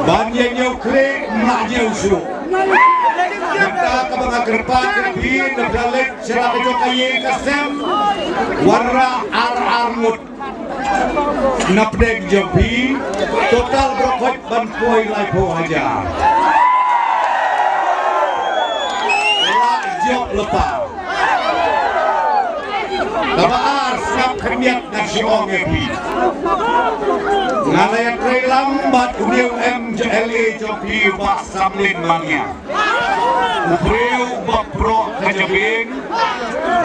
banyak nyukri maju su. Kita ke mga kerpa kerpin nabalik sila kayo kaye kasem warna ar-armut napdeg jobi total brokot banpoy laipo aja. Jok lepa Kabar siap kermiat nasional ngepi Ngalaya tray lambat Udiw MJLA Jopi Bak Samlin Mangya Ubriw Bak Pro Kajabing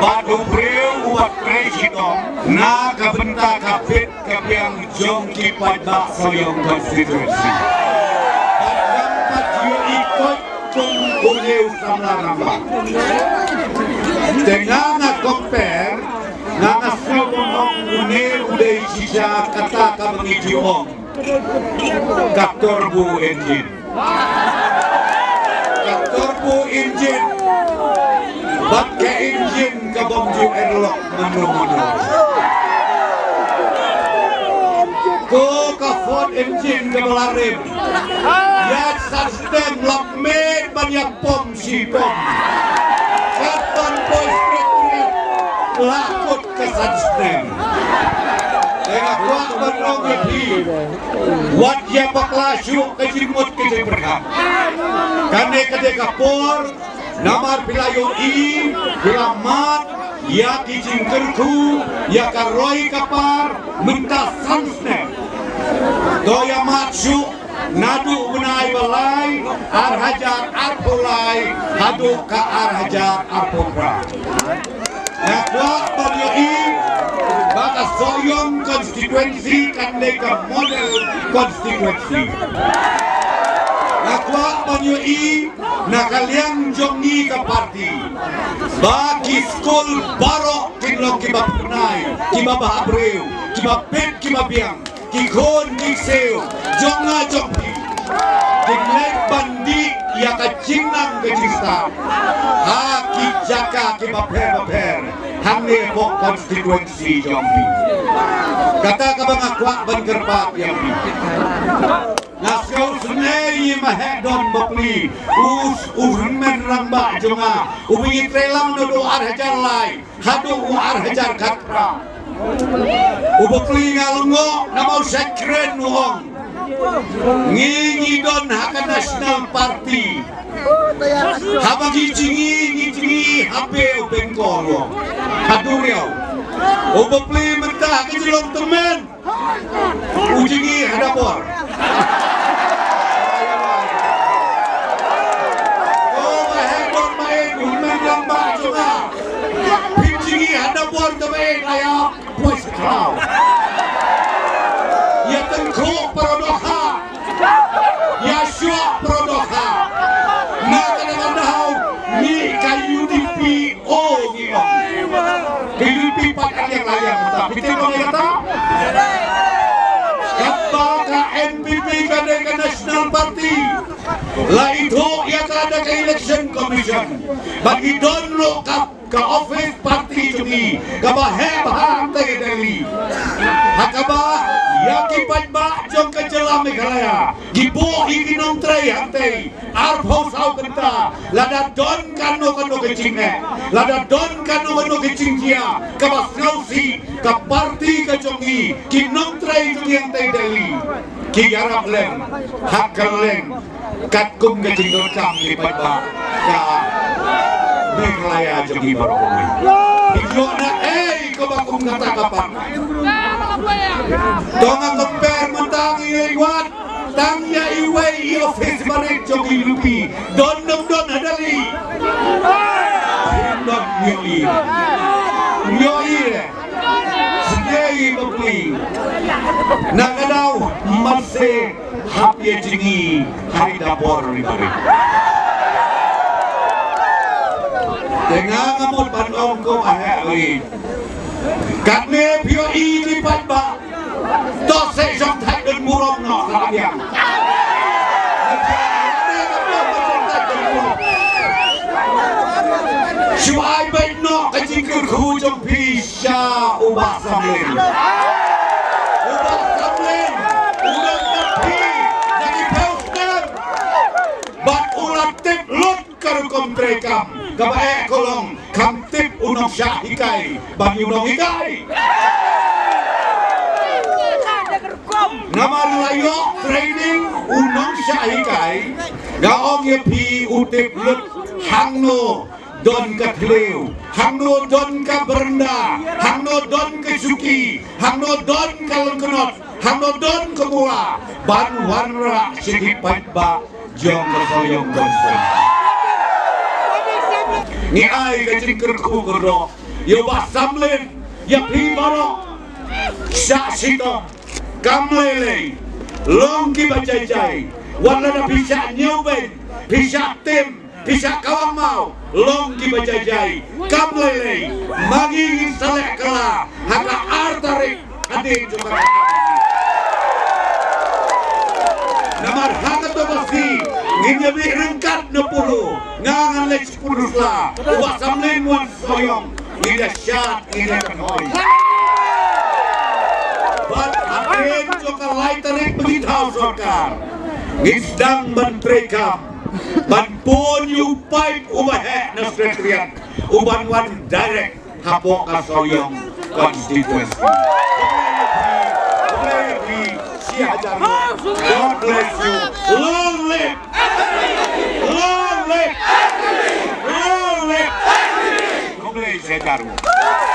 Bak Ubriw Bak Tray Shitong Na kabenta kapit Kapiang Jong Kipat Bak Soyong Konstitusi Bak Gampat Yu Ikot Kung Udiw Samlaramba Tengah nak compare Nanga Sumong Unir Uday Sisa Kata Kamangijiong Kaktorbu Engine Kaktorbu Engine Bakke Engine Kabongju Erlok Manu-manu Ko ka Ford Engine Kabalarim Yat Sistem Lakmed Banyak Pom Si Pom Kapan Pois Lakut ke sistem Tengah kuat berong lebih Wat ya paklasyuk ke jimut ke jimberkan Kane kedeka por Namar pilayo I Bilamat Ya kijing kerku Ya karoi kapar Mentah sansnem Doya matsuk Nadu unai balai Arhajar arpulai Hadu ka arhajar arpulai Nakwa Banyai Baka Soyong konstituensi Kandeka model konstituensi Nakwa Banyai Nakaliang Jongi ka parti Baki skol barok Kinlong kiba punay Kiba bahabreu Kiba pet kiba biang Kikon kikseo Jonga jongpi Dinlek bandi Ya kacinglang kecista Haki jaka kibaper-baper Hangni pok konstituensi Jompi Kata kabang akwak ban kerpak Jompi Naskau senai mahedon bapli Urmen rambak jonga Ubingi trelang nudu arhajar lai Hadu arhajar katra Ubapli ngalungo Namau sekren nuhong Ngingi don haka National Party Habagi cingi hape bengkolo Haduriau Ubapli mentah kejelong temen Ujingi hadapor Oh mahedon main Ulmen lambak juga Pinjingi hadapor temen Layak puas kau Ya tengkuk perodoha Ya syuk perodoha Na kadang-kadang Ni kayu DPO Kayu DP pakai yang layak Tapi tengok yang kata Kapa ka NPP Kadang ka National Party La itu ya kada ka Election Commission Bagi donlo ka office party jungi Kabah bahang tege Delhi Hakabah Ya kipat ba jong kecelam Meghalaya Gibo ikinong tray hantay Arpo sao kenta Lada don kano kecingnya Lada don kano kecing dia Kabah snausi Ka party ka jongi Kinong tray jungi hantay Delhi Ki yarap leng Hakal leng Katkum kecing dorkam kipat ba Ka Meghalaya jongi barokumi Ijo na kabakong natakapan Tonga komper mentang iwat Tangnya iway i-office barik jogi lupi Don hadali Don nyoi Sendiri bapli Nagadaw Marse Hapya jingi Hari dapor ni barik Tengah ngamut panong ko ahli Kane pio I lipat ba Tose jong thai den murong no kalabiang Shuai bai no kajing ku jong pisha ubah samlen Ubah samlen Udang mati Jadi peus Menteri Kam Kabae Kolong Kamtip Unong Syahikai Bagi Unong Hikai Nama layok training Unong Syahikai Gaong Yepi Utip Lut Hangno Don Katleu Hangno Don Kaberenda Hangno Don Kesuki Hangno Don Kalengkenot Hangno Don Kemula Ban Wanra Sidipat Ba Jong Kesoyong Konsen Ni ai Kacing Kerku Kerok Yoba Samlin Yapi Barok Syaksito Kamlele Longki Bajajai Walada Pisah Nyuben Pisah Tim Pisah Kawang Mau Longki Bajajai Kamlele Magi Salek Kala Haka Artarik Hadir juga Namar Haka Tobasi Nginyabi Rengkat Nepulu Ngangan Lek 10 lah Ubah Samlin Wan Soyong Ngida Syat Ngida Kanoi Bat Hadir juga Laitarik Begitau Sorkar Ngisdang Menteri Kam Ban pun yupai ubah nasretrian uban wan direct hapok kasoyong konstituensi. God bless you. Long live. Long live. Long live. God bless you.